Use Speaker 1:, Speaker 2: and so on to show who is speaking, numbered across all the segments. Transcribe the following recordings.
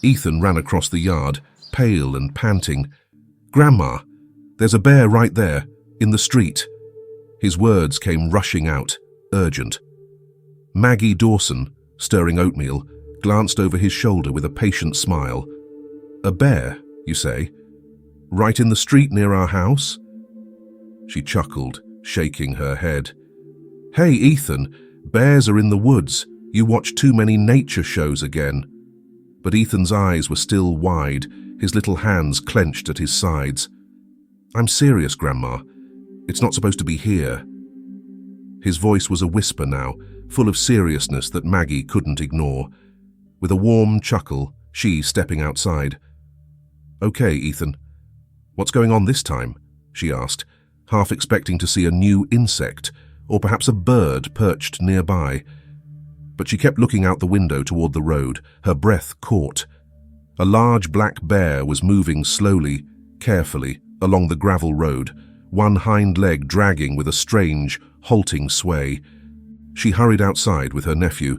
Speaker 1: Ethan ran across the yard, pale and panting. "Grandma, there's a bear right there, in the street." His words came rushing out, urgent. Maggie Dawson, stirring oatmeal, glanced over his shoulder with a patient smile. "A bear, you say? Right in the street near our house?" She chuckled, shaking her head. "Hey, Ethan, bears are in the woods. You watch too many nature shows again." But Ethan's eyes were still wide, his little hands clenched at his sides. "I'm serious, Grandma. It's not supposed to be here." His voice was a whisper now, full of seriousness that Maggie couldn't ignore. With a warm chuckle, she stepping outside. "Okay, Ethan. What's going on this time?" she asked, half expecting to see a new insect, or perhaps a bird perched nearby. But she kept looking out the window toward the road, her breath caught. A large black bear was moving slowly, carefully, along the gravel road, one hind leg dragging with a strange, halting sway. She hurried outside with her nephew.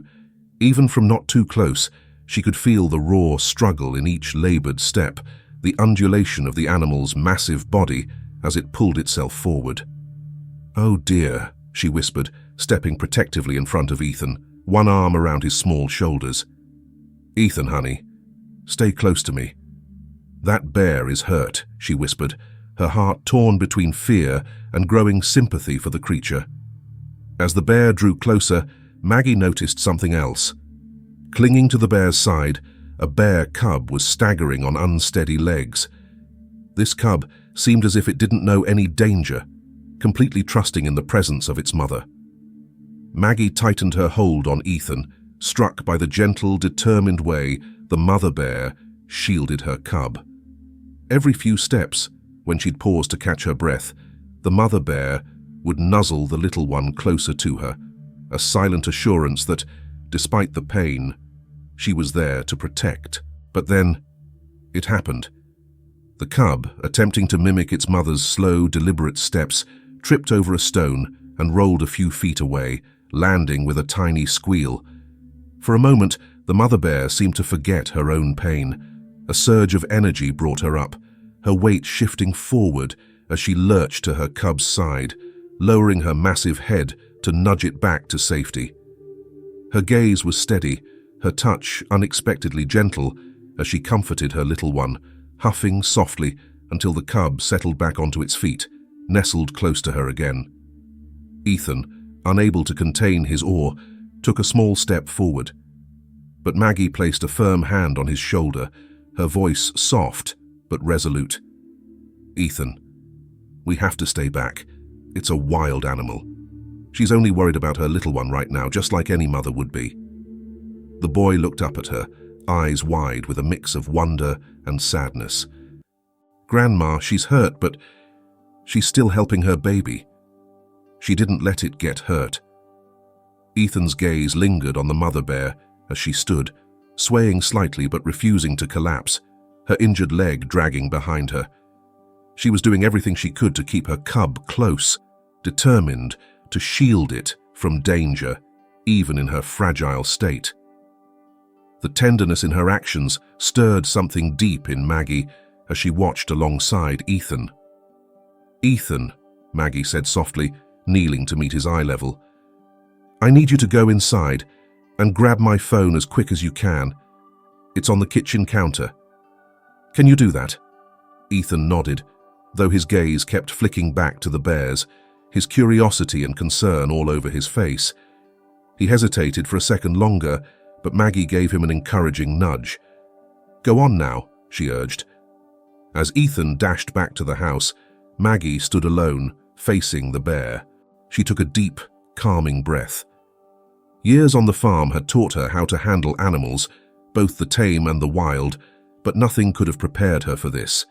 Speaker 1: Even from not too close, she could feel the raw struggle in each labored step, the undulation of the animal's massive body as it pulled itself forward. "Oh dear," she whispered, stepping protectively in front of Ethan, one arm around his small shoulders. "Ethan, honey, stay close to me. That bear is hurt," she whispered, her heart torn between fear and growing sympathy for the creature. As the bear drew closer, Maggie noticed something else. Clinging to the bear's side, a bear cub was staggering on unsteady legs. This cub seemed as if it didn't know any danger, completely trusting in the presence of its mother. Maggie tightened her hold on Ethan, struck by the gentle, determined way the mother bear shielded her cub. Every few steps, when she'd pause to catch her breath, the mother bear would nuzzle the little one closer to her, a silent assurance that, despite the pain, she was there to protect. But then, it happened. The cub, attempting to mimic its mother's slow, deliberate steps, tripped over a stone and rolled a few feet away, landing with a tiny squeal. For a moment, the mother bear seemed to forget her own pain. A surge of energy brought her up, her weight shifting forward as she lurched to her cub's side, lowering her massive head to nudge it back to safety. Her gaze was steady, her touch unexpectedly gentle as she comforted her little one, huffing softly until the cub settled back onto its feet, nestled close to her again. Ethan, unable to contain his awe, took a small step forward. But Maggie placed a firm hand on his shoulder, her voice soft but resolute. "Ethan, we have to stay back. It's a wild animal. She's only worried about her little one right now, just like any mother would be." The boy looked up at her, eyes wide with a mix of wonder and sadness. "Grandma, she's hurt, but she's still helping her baby. She didn't let it get hurt." Ethan's gaze lingered on the mother bear as she stood, swaying slightly but refusing to collapse, her injured leg dragging behind her. She was doing everything she could to keep her cub close, determined to shield it from danger, even in her fragile state. The tenderness in her actions stirred something deep in Maggie as she watched alongside Ethan. "Ethan," Maggie said softly, kneeling to meet his eye level, "I need you to go inside and grab my phone as quick as you can. It's on the kitchen counter. Can you do that?" Ethan nodded, though his gaze kept flicking back to the bears, his curiosity and concern all over his face. He hesitated for a second longer, but Maggie gave him an encouraging nudge. "Go on now," she urged. As Ethan dashed back to the house, Maggie stood alone, facing the bear. She took a deep, calming breath. Years on the farm had taught her how to handle animals, both the tame and the wild, but nothing could have prepared her for this.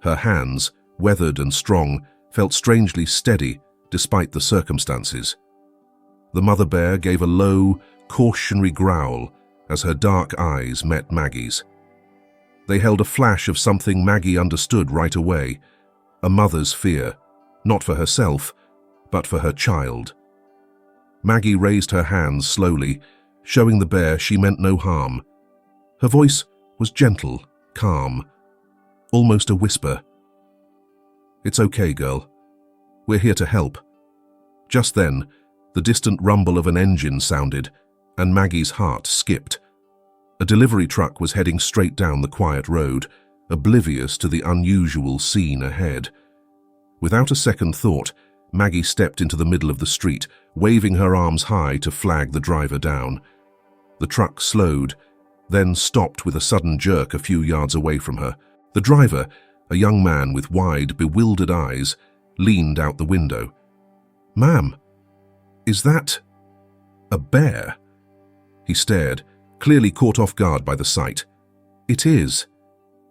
Speaker 1: Her hands, weathered and strong, felt strangely steady despite the circumstances. The mother bear gave a low, cautionary growl as her dark eyes met Maggie's. They held a flash of something Maggie understood right away, a mother's fear, not for herself, but for her child. Maggie raised her hands slowly, showing the bear she meant no harm. Her voice was gentle, calm, almost a whisper. "It's okay, girl. We're here to help." Just then, the distant rumble of an engine sounded, and Maggie's heart skipped. A delivery truck was heading straight down the quiet road, oblivious to the unusual scene ahead. Without a second thought, Maggie stepped into the middle of the street, waving her arms high to flag the driver down. The truck slowed, then stopped with a sudden jerk a few yards away from her. The driver, a young man with wide, bewildered eyes, leaned out the window. "Ma'am, is that a bear?" He stared, clearly caught off guard by the sight. "It is.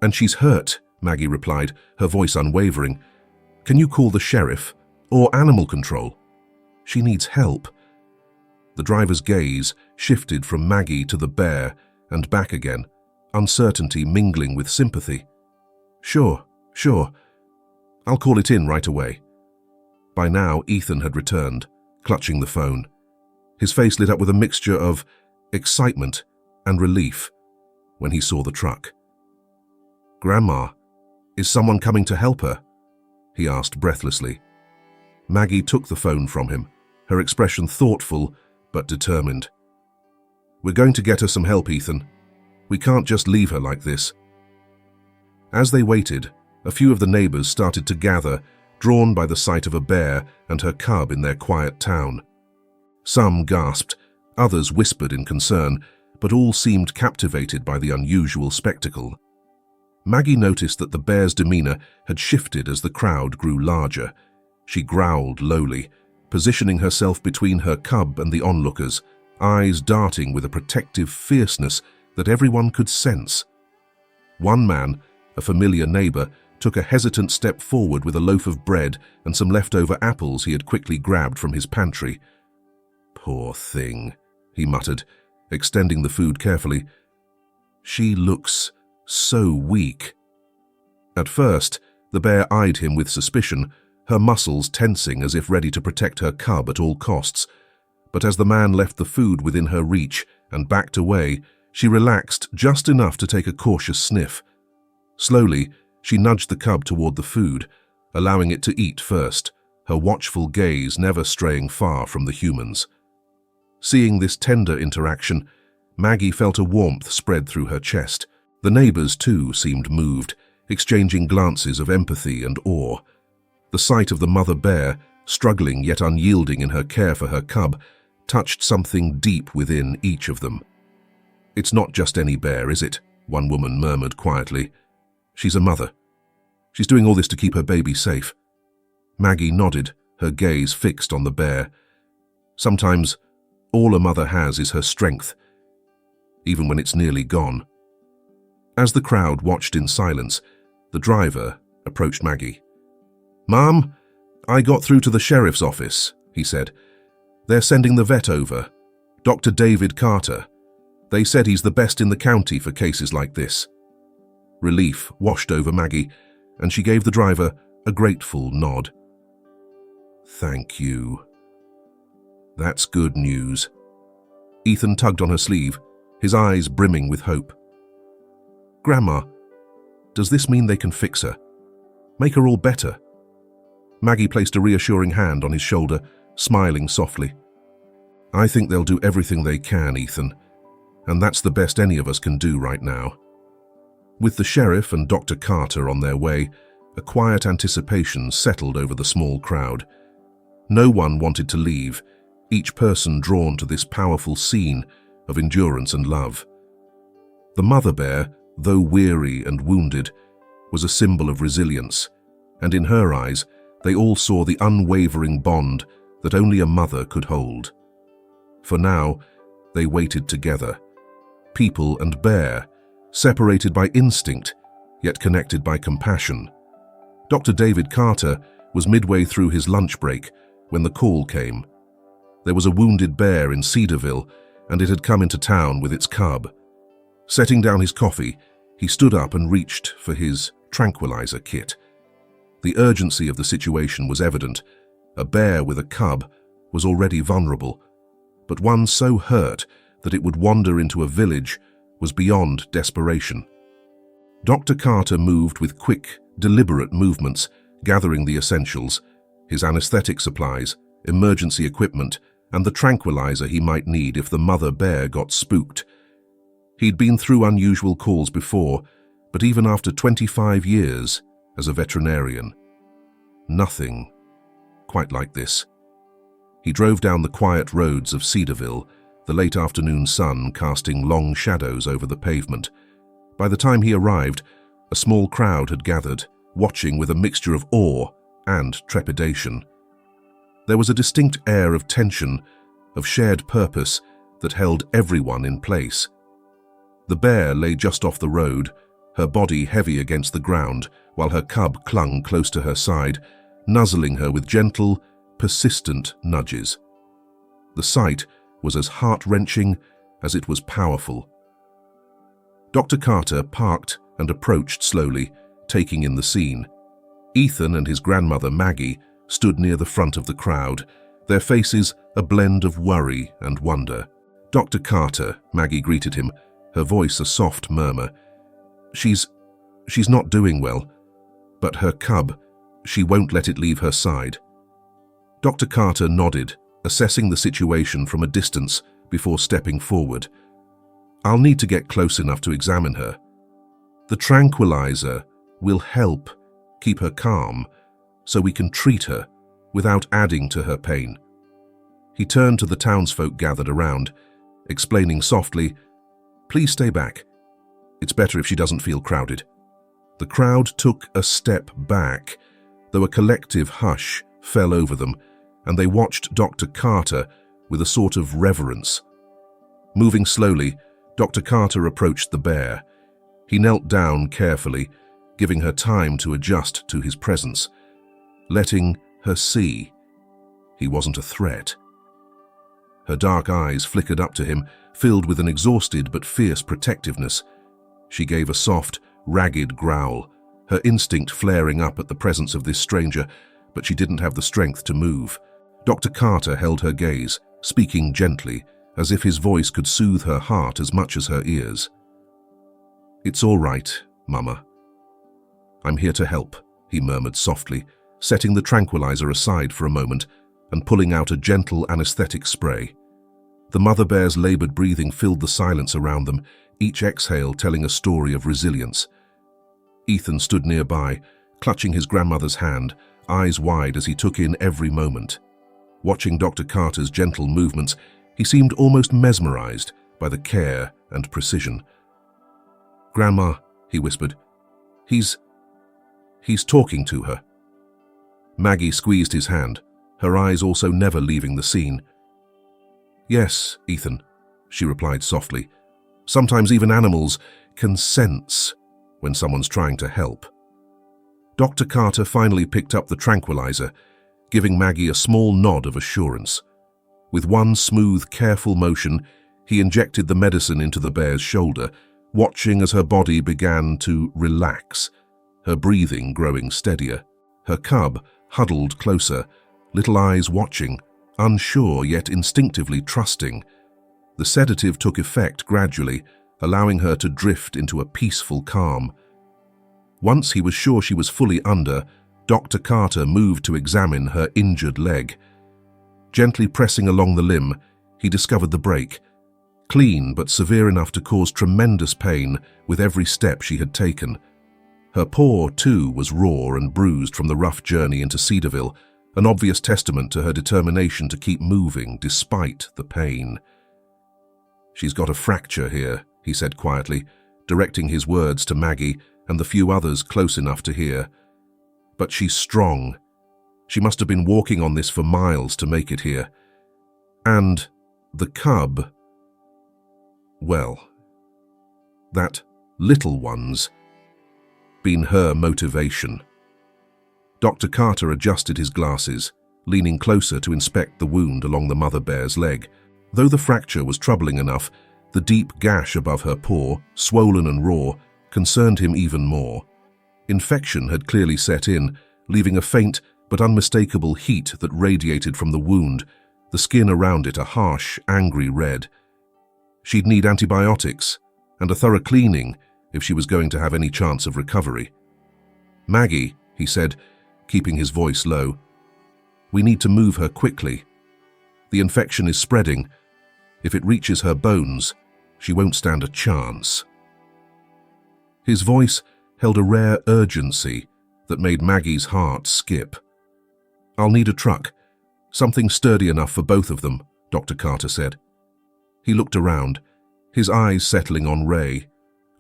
Speaker 1: And she's hurt," Maggie replied, her voice unwavering. "Can you call the sheriff or animal control? She needs help." The driver's gaze shifted from Maggie to the bear and back again, uncertainty mingling with sympathy. Sure. I'll call it in right away." By now, Ethan had returned, clutching the phone. His face lit up with a mixture of excitement and relief when he saw the truck. "Grandma, is someone coming to help her?" he asked breathlessly. Maggie took the phone from him, her expression thoughtful but determined. "We're going to get her some help, Ethan. We can't just leave her like this." As they waited, a few of the neighbors started to gather, drawn by the sight of a bear and her cub in their quiet town. Some gasped, others whispered in concern, but all seemed captivated by the unusual spectacle. Maggie noticed that the bear's demeanor had shifted as the crowd grew larger. She growled lowly, positioning herself between her cub and the onlookers, eyes darting with a protective fierceness that everyone could sense. One man, a familiar neighbor, took a hesitant step forward with a loaf of bread and some leftover apples he had quickly grabbed from his pantry. "Poor thing," he muttered, extending the food carefully. "She looks so weak." At first, the bear eyed him with suspicion, her muscles tensing as if ready to protect her cub at all costs. But as the man left the food within her reach and backed away, she relaxed just enough to take a cautious sniff. Slowly, she nudged the cub toward the food, allowing it to eat first, her watchful gaze never straying far from the humans. Seeing this tender interaction, Maggie felt a warmth spread through her chest. The neighbors, too, seemed moved, exchanging glances of empathy and awe. The sight of the mother bear, struggling yet unyielding in her care for her cub, touched something deep within each of them. "It's not just any bear, is it?" one woman murmured quietly. "She's a mother. She's doing all this to keep her baby safe." Maggie nodded, her gaze fixed on the bear. Sometimes, all a mother has is her strength, even when it's nearly gone. As the crowd watched in silence, the driver approached Maggie. "Mom, I got through to the sheriff's office," he said. "They're sending the vet over, Dr. David Carter. They said he's the best in the county for cases like this." Relief washed over Maggie, and she gave the driver a grateful nod. "Thank you. That's good news." Ethan tugged on her sleeve, his eyes brimming with hope. "Grandma, does this mean they can fix her? Make her all better?" Maggie placed a reassuring hand on his shoulder, smiling softly. "I think they'll do everything they can, Ethan, and that's the best any of us can do right now." With the sheriff and Dr. Carter on their way, a quiet anticipation settled over the small crowd. No one wanted to leave, each person drawn to this powerful scene of endurance and love. The mother bear, though weary and wounded, was a symbol of resilience, and in her eyes, they all saw the unwavering bond that only a mother could hold. For now, they waited together, people and bear, separated by instinct, yet connected by compassion. Dr. David Carter was midway through his lunch break when the call came. There was a wounded bear in Cedarville, and it had come into town with its cub. Setting down his coffee, he stood up and reached for his tranquilizer kit. The urgency of the situation was evident. A bear with a cub was already vulnerable, but one so hurt that it would wander into a village was beyond desperation. Dr. Carter moved with quick, deliberate movements, gathering the essentials, his anesthetic supplies, emergency equipment, and the tranquilizer he might need if the mother bear got spooked. He'd been through unusual calls before, but even after 25 years as a veterinarian, nothing quite like this. He drove down the quiet roads of Cedarville, the late afternoon sun casting long shadows over the pavement. By the time he arrived, a small crowd had gathered, watching with a mixture of awe and trepidation. There was a distinct air of tension, of shared purpose that held everyone in place. The bear lay just off the road, her body heavy against the ground, while her cub clung close to her side, nuzzling her with gentle, persistent nudges. The sight was as heart-wrenching as it was powerful. Dr. Carter parked and approached slowly, taking in the scene. Ethan and his grandmother Maggie stood near the front of the crowd, their faces a blend of worry and wonder. "Dr. Carter," Maggie greeted him, her voice a soft murmur. She's not doing well, but her cub, she won't let it leave her side." Dr. Carter nodded, assessing the situation from a distance before stepping forward. "I'll need to get close enough to examine her. The tranquilizer will help keep her calm so we can treat her without adding to her pain." He turned to the townsfolk gathered around, explaining softly, "Please stay back. It's better if she doesn't feel crowded." The crowd took a step back, though a collective hush fell over them, and they watched Dr. Carter with a sort of reverence. Moving slowly, Dr. Carter approached the bear. He knelt down carefully, giving her time to adjust to his presence, letting her see he wasn't a threat. Her dark eyes flickered up to him, filled with an exhausted but fierce protectiveness. She gave a soft, ragged growl, her instinct flaring up at the presence of this stranger, but she didn't have the strength to move. Dr. Carter held her gaze, speaking gently, as if his voice could soothe her heart as much as her ears. "It's all right, Mama. I'm here to help," he murmured softly, setting the tranquilizer aside for a moment and pulling out a gentle anesthetic spray. The mother bear's labored breathing filled the silence around them, each exhale telling a story of resilience. Ethan stood nearby, clutching his grandmother's hand, eyes wide as he took in every moment. Watching Dr. Carter's gentle movements, he seemed almost mesmerized by the care and precision. "Grandma," he whispered, He's talking to her." Maggie squeezed his hand, her eyes also never leaving the scene. "Yes, Ethan," she replied softly. "Sometimes even animals can sense when someone's trying to help." Dr. Carter finally picked up the tranquilizer, giving Maggie a small nod of assurance. With one smooth, careful motion, he injected the medicine into the bear's shoulder, watching as her body began to relax, her breathing growing steadier. Her cub huddled closer, little eyes watching, unsure yet instinctively trusting. The sedative took effect gradually, allowing her to drift into a peaceful calm. Once he was sure she was fully under, Dr. Carter moved to examine her injured leg. Gently pressing along the limb, he discovered the break, clean but severe enough to cause tremendous pain with every step she had taken. Her paw, too, was raw and bruised from the rough journey into Cedarville, an obvious testament to her determination to keep moving despite the pain. "She's got a fracture here," he said quietly, directing his words to Maggie and the few others close enough to hear. "But she's strong. She must have been walking on this for miles to make it here. And the cub, well, that little one's been her motivation." Dr. Carter adjusted his glasses, leaning closer to inspect the wound along the mother bear's leg. Though the fracture was troubling enough, the deep gash above her paw, swollen and raw, concerned him even more. Infection had clearly set in, leaving a faint but unmistakable heat that radiated from the wound, the skin around it a harsh, angry red. She'd need antibiotics and a thorough cleaning if she was going to have any chance of recovery. "Maggie," he said, keeping his voice low, "we need to move her quickly. The infection is spreading. If it reaches her bones, she won't stand a chance." His voice held a rare urgency that made Maggie's heart skip. "I'll need a truck, something sturdy enough for both of them," Dr. Carter said. He looked around, his eyes settling on Ray,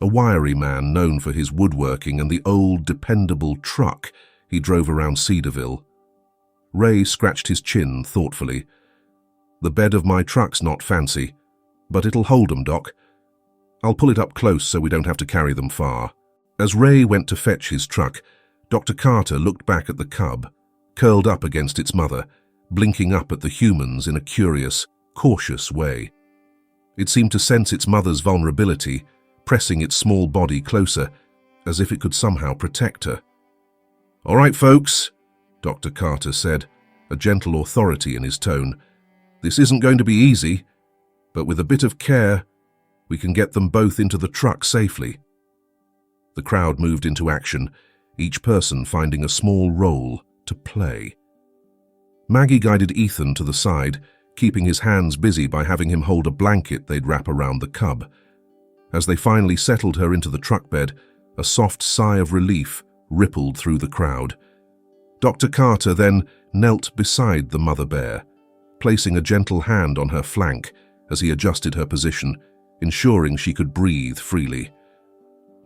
Speaker 1: a wiry man known for his woodworking and the old, dependable truck he drove around Cedarville. Ray scratched his chin thoughtfully. "The bed of my truck's not fancy, but it'll hold 'em, Doc. I'll pull it up close so we don't have to carry them far." As Ray went to fetch his truck, Dr. Carter looked back at the cub, curled up against its mother, blinking up at the humans in a curious, cautious way. It seemed to sense its mother's vulnerability, pressing its small body closer, as if it could somehow protect her. "All right, folks," Dr. Carter said, a gentle authority in his tone. "This isn't going to be easy, but with a bit of care, we can get them both into the truck safely." The crowd moved into action, each person finding a small role to play. Maggie guided Ethan to the side, keeping his hands busy by having him hold a blanket they'd wrap around the cub. As they finally settled her into the truck bed, a soft sigh of relief rippled through the crowd. Dr. Carter then knelt beside the mother bear, placing a gentle hand on her flank as he adjusted her position, ensuring she could breathe freely.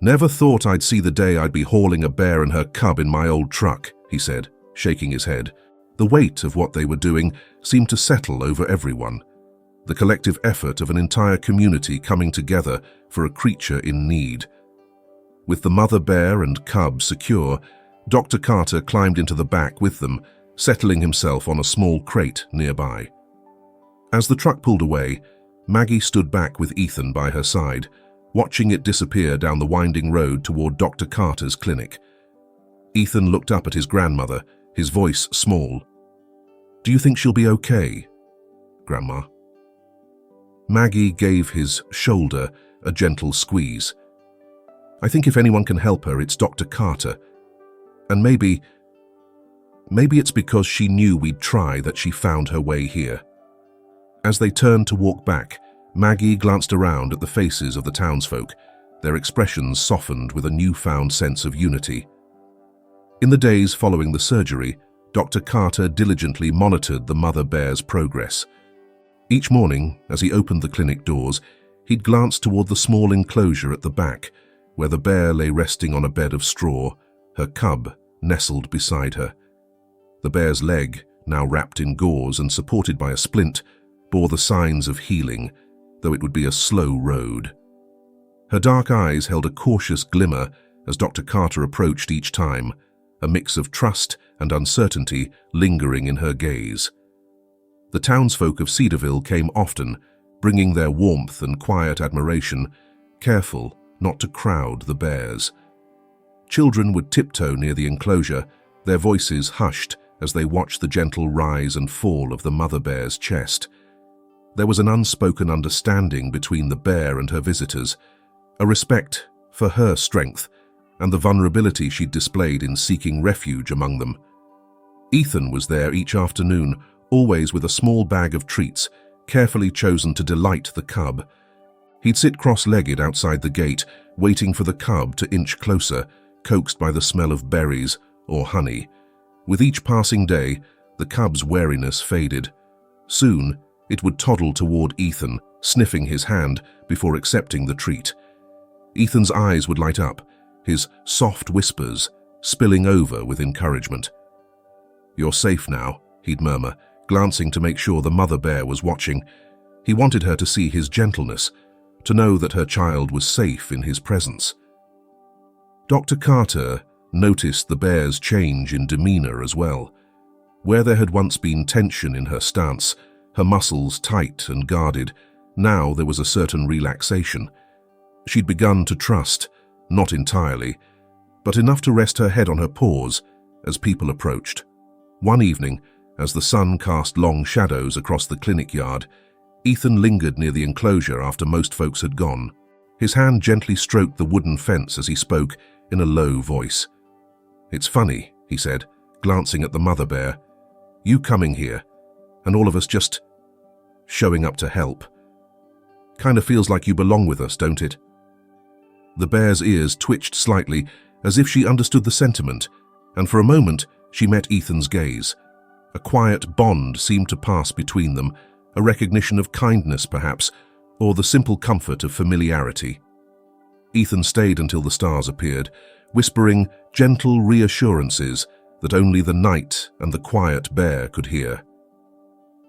Speaker 1: "Never thought I'd see the day I'd be hauling a bear and her cub in my old truck," he said, shaking his head. The weight of what they were doing seemed to settle over everyone, the collective effort of an entire community coming together for a creature in need. With the mother bear and cub secure, Dr. Carter climbed into the back with them, settling himself on a small crate nearby. As the truck pulled away, Maggie stood back with Ethan by her side, watching it disappear down the winding road toward Dr. Carter's clinic. Ethan looked up at his grandmother, his voice small. "Do you think she'll be okay, Grandma?" Maggie gave his shoulder a gentle squeeze. "I think if anyone can help her, it's Dr. Carter. And maybe it's because she knew we'd try that she found her way here." As they turned to walk back, Maggie glanced around at the faces of the townsfolk, their expressions softened with a newfound sense of unity. In the days following the surgery, Dr. Carter diligently monitored the mother bear's progress. Each morning, as he opened the clinic doors, he'd glance toward the small enclosure at the back, where the bear lay resting on a bed of straw, her cub nestled beside her. The bear's leg, now wrapped in gauze and supported by a splint, bore the signs of healing, though it would be a slow road. Her dark eyes held a cautious glimmer as Dr. Carter approached each time, a mix of trust and uncertainty lingering in her gaze. The townsfolk of Cedarville came often, bringing their warmth and quiet admiration, careful not to crowd the bears. Children would tiptoe near the enclosure, their voices hushed as they watched the gentle rise and fall of the mother bear's chest. There was an unspoken understanding between the bear and her visitors, a respect for her strength and the vulnerability she'd displayed in seeking refuge among them. Ethan was there each afternoon, always with a small bag of treats, carefully chosen to delight the cub. He'd sit cross-legged outside the gate, waiting for the cub to inch closer, coaxed by the smell of berries or honey. With each passing day, the cub's wariness faded. Soon, it would toddle toward Ethan, sniffing his hand before accepting the treat. Ethan's eyes would light up, his soft whispers spilling over with encouragement. "You're safe now," he'd murmur, glancing to make sure the mother bear was watching. He wanted her to see his gentleness, to know that her child was safe in his presence. Dr. Carter noticed the bear's change in demeanor as well. Where there had once been tension in her stance, her muscles tight and guarded, now there was a certain relaxation. She'd begun to trust, not entirely, but enough to rest her head on her paws as people approached. One evening, as the sun cast long shadows across the clinic yard, Ethan lingered near the enclosure after most folks had gone. His hand gently stroked the wooden fence as he spoke in a low voice. "It's funny," he said, glancing at the mother bear. "You coming here, and all of us just showing up to help. Kind of feels like you belong with us, don't it?" The bear's ears twitched slightly, as if she understood the sentiment, and for a moment she met Ethan's gaze. A quiet bond seemed to pass between them, a recognition of kindness perhaps, or the simple comfort of familiarity. Ethan stayed until the stars appeared, whispering gentle reassurances that only the night and the quiet bear could hear.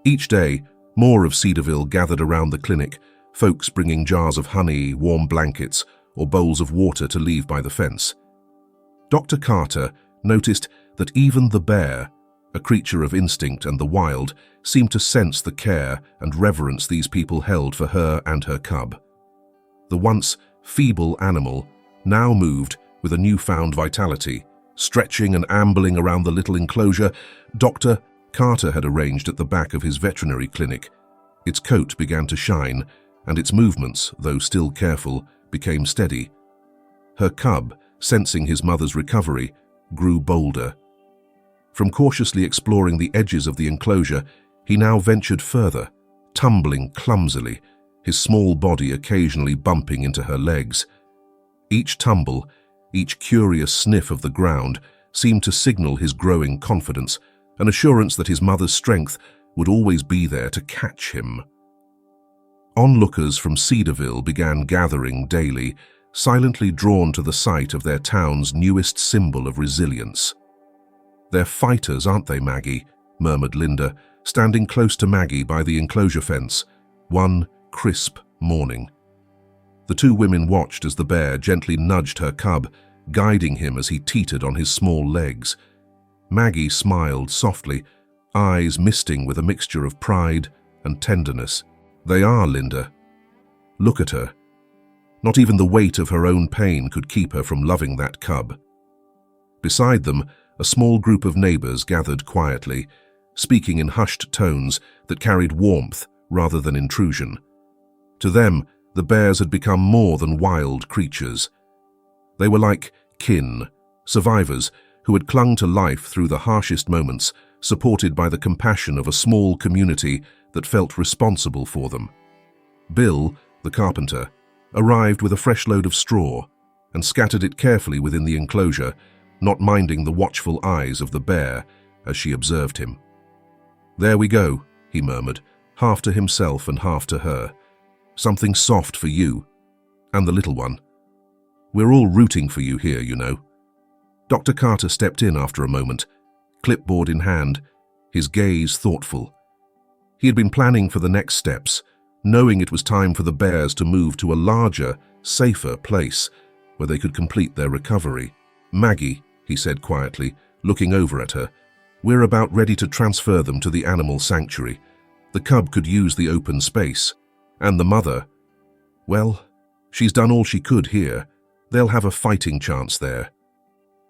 Speaker 1: Each day, more of Cedarville gathered around the clinic, folks bringing jars of honey, warm blankets, or bowls of water to leave by the fence. Dr. Carter noticed that even the bear, a creature of instinct and the wild, seemed to sense the care and reverence these people held for her and her cub. The once feeble animal now moved with a newfound vitality, stretching and ambling around the little enclosure Dr. Carter had arranged at the back of his veterinary clinic. Its coat began to shine, and its movements, though still careful, became steady. Her cub, sensing his mother's recovery, grew bolder. From cautiously exploring the edges of the enclosure, he now ventured further, tumbling clumsily, his small body occasionally bumping into her legs. Each tumble, each curious sniff of the ground, seemed to signal his growing confidence, an assurance that his mother's strength would always be there to catch him. Onlookers from Cedarville began gathering daily, silently drawn to the sight of their town's newest symbol of resilience. "They're fighters, aren't they, Maggie?" murmured Linda, standing close to Maggie by the enclosure fence, one crisp morning. The two women watched as the bear gently nudged her cub, guiding him as he teetered on his small legs. Maggie smiled softly, eyes misting with a mixture of pride and tenderness. "They are, Linda. Look at her. Not even the weight of her own pain could keep her from loving that cub." Beside them, a small group of neighbors gathered quietly, speaking in hushed tones that carried warmth rather than intrusion. To them, the bears had become more than wild creatures. They were like kin, survivors who had clung to life through the harshest moments, supported by the compassion of a small community that felt responsible for them. Bill, the carpenter, arrived with a fresh load of straw and scattered it carefully within the enclosure, not minding the watchful eyes of the bear as she observed him. "There we go," he murmured, half to himself and half to her. "Something soft for you, and the little one. We're all rooting for you here, you know." Dr. Carter stepped in after a moment, clipboard in hand, his gaze thoughtful. He had been planning for the next steps, knowing it was time for the bears to move to a larger, safer place where they could complete their recovery. "Maggie," he said quietly, looking over at her, "we're about ready to transfer them to the animal sanctuary. The cub could use the open space. And the mother, well, she's done all she could here. They'll have a fighting chance there."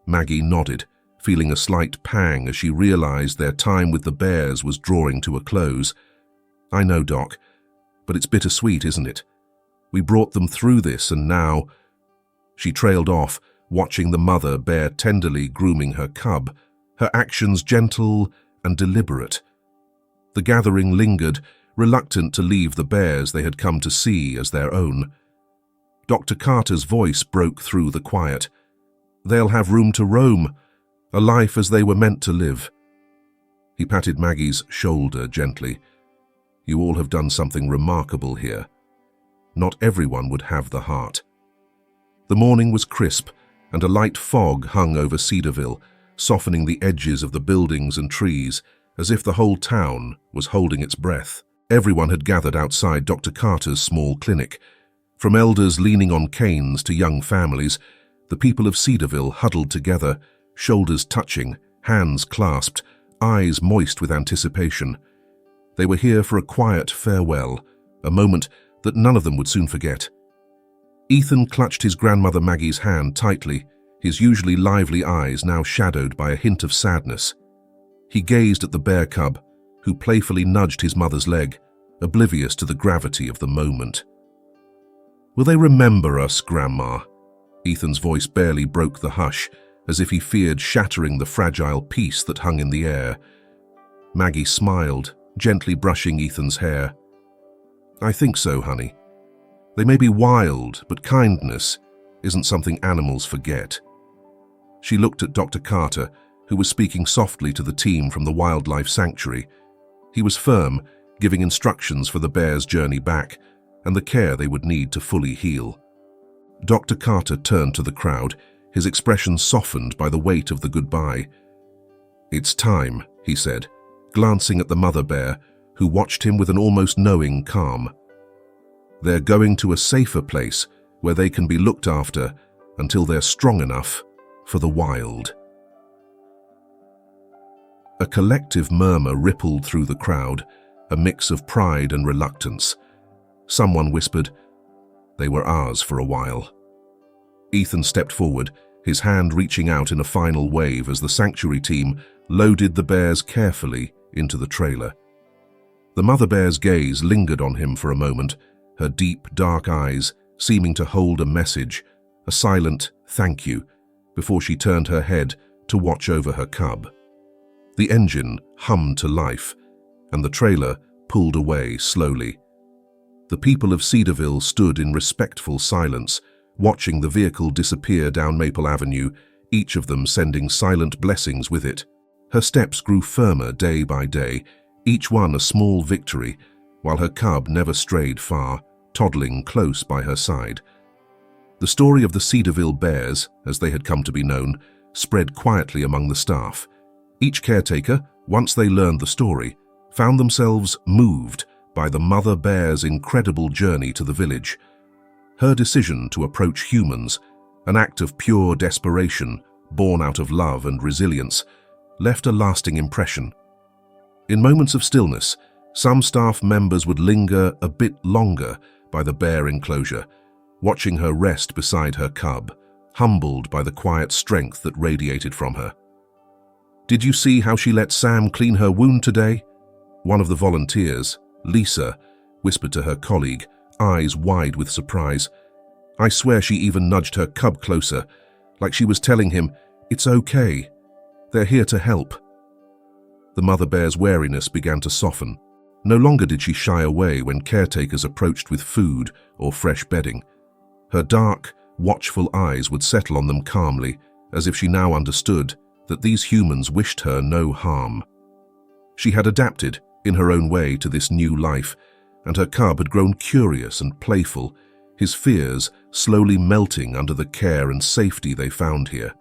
Speaker 1: Maggie nodded, feeling a slight pang as she realized their time with the bears was drawing to a close. "I know, Doc, but it's bittersweet, isn't it? We brought them through this, and now—" She trailed off, watching the mother bear tenderly grooming her cub, her actions gentle and deliberate. The gathering lingered, reluctant to leave the bears they had come to see as their own. Dr. Carter's voice broke through the quiet. "They'll have room to roam, a life as they were meant to live." He patted Maggie's shoulder gently. "You all have done something remarkable here. Not everyone would have the heart." The morning was crisp, and a light fog hung over Cedarville, softening the edges of the buildings and trees, as if the whole town was holding its breath. Everyone had gathered outside Dr. Carter's small clinic. From elders leaning on canes to young families, the people of Cedarville huddled together, shoulders touching, hands clasped, eyes moist with anticipation. They were here for a quiet farewell, a moment that none of them would soon forget. Ethan clutched his grandmother Maggie's hand tightly, his usually lively eyes now shadowed by a hint of sadness. He gazed at the bear cub, who playfully nudged his mother's leg, oblivious to the gravity of the moment. Will they remember us, Grandma? Ethan's voice barely broke the hush, as if he feared shattering the fragile peace that hung in the air. Maggie smiled, gently brushing Ethan's hair. I think so, honey. They may be wild, but kindness isn't something animals forget. She looked at Dr. Carter, who was speaking softly to the team from the wildlife sanctuary. He was firm, giving instructions for the bears' journey back and the care they would need to fully heal. Dr. Carter turned to the crowd, his expression softened by the weight of the goodbye. It's time, he said, glancing at the mother bear, who watched him with an almost knowing calm. They're going to a safer place where they can be looked after until they're strong enough for the wild. A collective murmur rippled through the crowd, a mix of pride and reluctance. Someone whispered, "They were ours for a while." Ethan stepped forward, his hand reaching out in a final wave as the sanctuary team loaded the bears carefully into the trailer. The mother bear's gaze lingered on him for a moment, her deep, dark eyes seeming to hold a message, a silent thank you, before she turned her head to watch over her cub. The engine hummed to life, and the trailer pulled away slowly. The people of Cedarville stood in respectful silence, watching the vehicle disappear down Maple Avenue, each of them sending silent blessings with it. Her steps grew firmer day by day, each one a small victory, while her cub never strayed far, toddling close by her side. The story of the Cedarville Bears, as they had come to be known, spread quietly among the staff. Each caretaker, once they learned the story, found themselves moved by the mother bear's incredible journey to the village. Her decision to approach humans, an act of pure desperation, born out of love and resilience, left a lasting impression. In moments of stillness, some staff members would linger a bit longer by the bear enclosure, watching her rest beside her cub, humbled by the quiet strength that radiated from her. "Did you see how she let Sam clean her wound today?" One of the volunteers, Lisa, whispered to her colleague, eyes wide with surprise. "I swear she even nudged her cub closer, like she was telling him, 'It's okay. They're here to help.'" The mother bear's wariness began to soften. No longer did she shy away when caretakers approached with food or fresh bedding. Her dark, watchful eyes would settle on them calmly, as if she now understood that these humans wished her no harm. She had adapted, in her own way, to this new life, and her cub had grown curious and playful, his fears slowly melting under the care and safety they found here.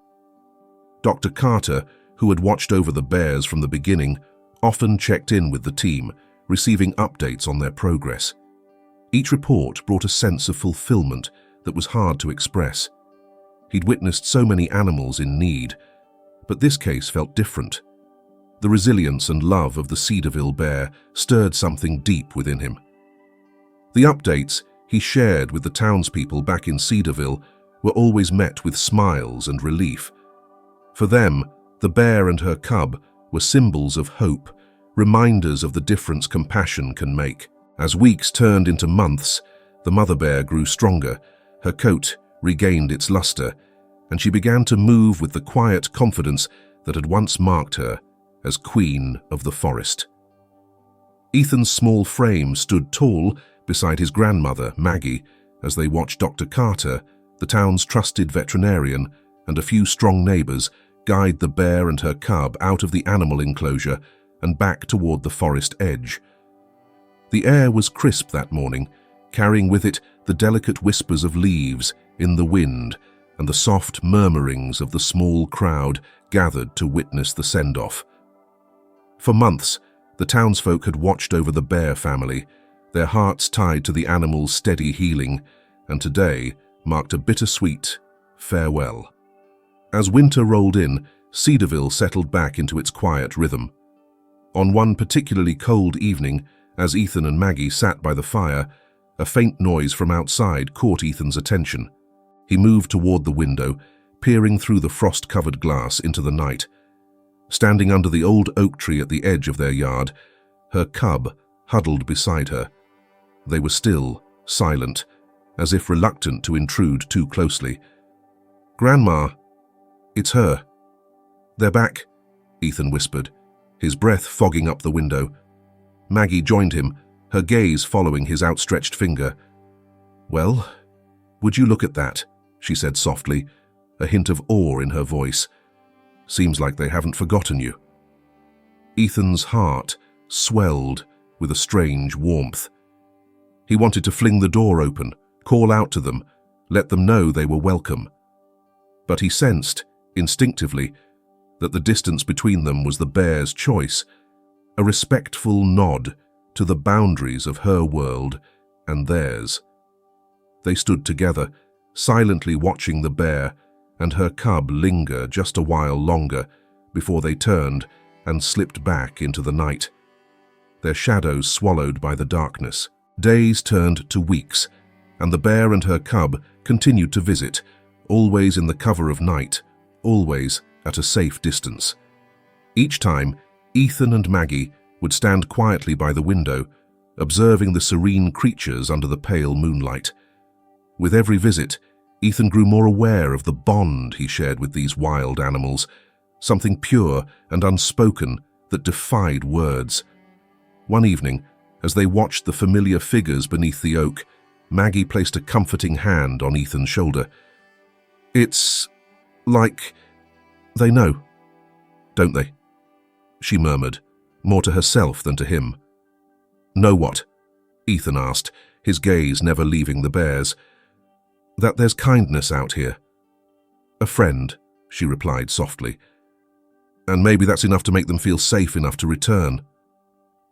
Speaker 1: Dr. Carter, who had watched over the bears from the beginning, often checked in with the team, receiving updates on their progress. Each report brought a sense of fulfillment that was hard to express. He'd witnessed so many animals in need, but this case felt different. The resilience and love of the Cedarville bear stirred something deep within him. The updates he shared with the townspeople back in Cedarville were always met with smiles and relief. For them, the bear and her cub were symbols of hope, reminders of the difference compassion can make. As weeks turned into months, the mother bear grew stronger, her coat regained its luster, and she began to move with the quiet confidence that had once marked her as queen of the forest. Ethan's small frame stood tall beside his grandmother, Maggie, as they watched Dr. Carter, the town's trusted veterinarian, and a few strong neighbors guide the bear and her cub out of the animal enclosure and back toward the forest edge. The air was crisp that morning, carrying with it the delicate whispers of leaves in the wind and the soft murmurings of the small crowd gathered to witness the send-off. For months, the townsfolk had watched over the bear family, their hearts tied to the animal's steady healing, and today marked a bittersweet farewell. As winter rolled in, Cedarville settled back into its quiet rhythm. On one particularly cold evening, as Ethan and Maggie sat by the fire, a faint noise from outside caught Ethan's attention. He moved toward the window, peering through the frost-covered glass into the night. Standing under the old oak tree at the edge of their yard, her cub huddled beside her. They were still, silent, as if reluctant to intrude too closely. "Grandma, it's her." "They're back," Ethan whispered, his breath fogging up the window. Maggie joined him, her gaze following his outstretched finger. "Well, would you look at that?" she said softly, a hint of awe in her voice. "Seems like they haven't forgotten you." Ethan's heart swelled with a strange warmth. He wanted to fling the door open, call out to them, let them know they were welcome. But he sensed, instinctively, that the distance between them was the bear's choice, a respectful nod to the boundaries of her world and theirs. They stood together, silently watching the bear and her cub linger just a while longer before they turned and slipped back into the night, their shadows swallowed by the darkness. Days turned to weeks, and the bear and her cub continued to visit, always in the cover of night, always at a safe distance. Each time, Ethan and Maggie would stand quietly by the window, observing the serene creatures under the pale moonlight. With every visit, Ethan grew more aware of the bond he shared with these wild animals, something pure and unspoken that defied words. One evening, as they watched the familiar figures beneath the oak, Maggie placed a comforting hand on Ethan's shoulder. "It's like they know, don't they?" she murmured, more to herself than to him. "Know what?" Ethan asked, his gaze never leaving the bear's. "That there's kindness out here." "A friend," she replied softly. "And maybe that's enough to make them feel safe enough to return."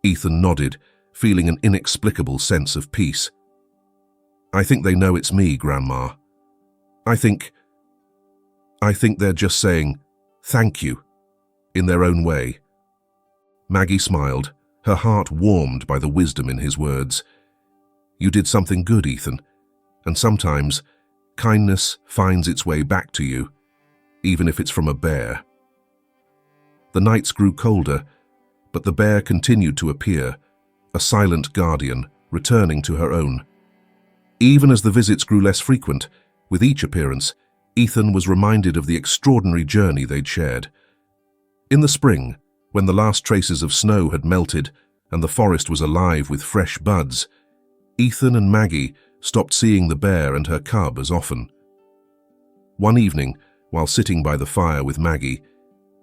Speaker 1: Ethan nodded, feeling an inexplicable sense of peace. "I think they know it's me, Grandma. I think they're just saying, thank you, in their own way." Maggie smiled, her heart warmed by the wisdom in his words. "You did something good, Ethan, and sometimes kindness finds its way back to you, even if it's from a bear." The nights grew colder, but the bear continued to appear, a silent guardian, returning to her own. Even as the visits grew less frequent, with each appearance, Ethan was reminded of the extraordinary journey they'd shared. In the spring, when the last traces of snow had melted and the forest was alive with fresh buds, Ethan and Maggie stopped seeing the bear and her cub as often. One evening, while sitting by the fire with Maggie,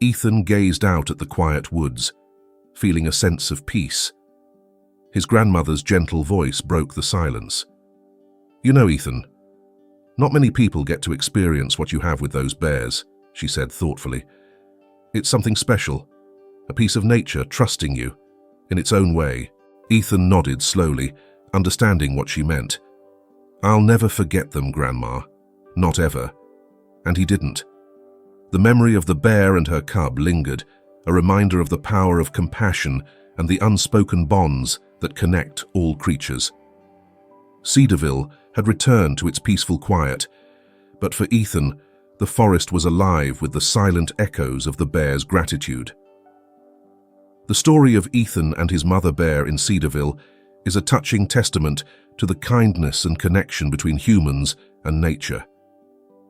Speaker 1: Ethan gazed out at the quiet woods, feeling a sense of peace. His grandmother's gentle voice broke the silence. "You know, Ethan, not many people get to experience what you have with those bears," she said thoughtfully. "It's something special, a piece of nature trusting you, in its own way." Ethan nodded slowly, understanding what she meant. "I'll never forget them, Grandma. Not ever." And he didn't. The memory of the bear and her cub lingered, a reminder of the power of compassion and the unspoken bonds that connect all creatures. Cedarville had returned to its peaceful quiet, but for Ethan, the forest was alive with the silent echoes of the bear's gratitude. The story of Ethan and his mother bear in Cedarville is a touching testament to the kindness and connection between humans and nature.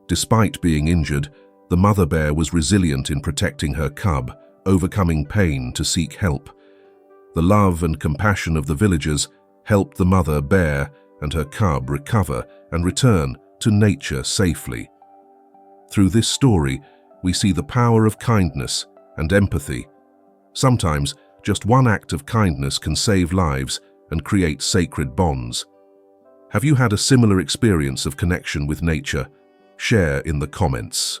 Speaker 1: Despite being injured, the mother bear was resilient in protecting her cub, overcoming pain to seek help. The love and compassion of the villagers helped the mother bear and her cub recover and return to nature safely. Through this story, we see the power of kindness and empathy. Sometimes, just one act of kindness can save lives and create sacred bonds. Have you had a similar experience of connection with nature? Share in the comments.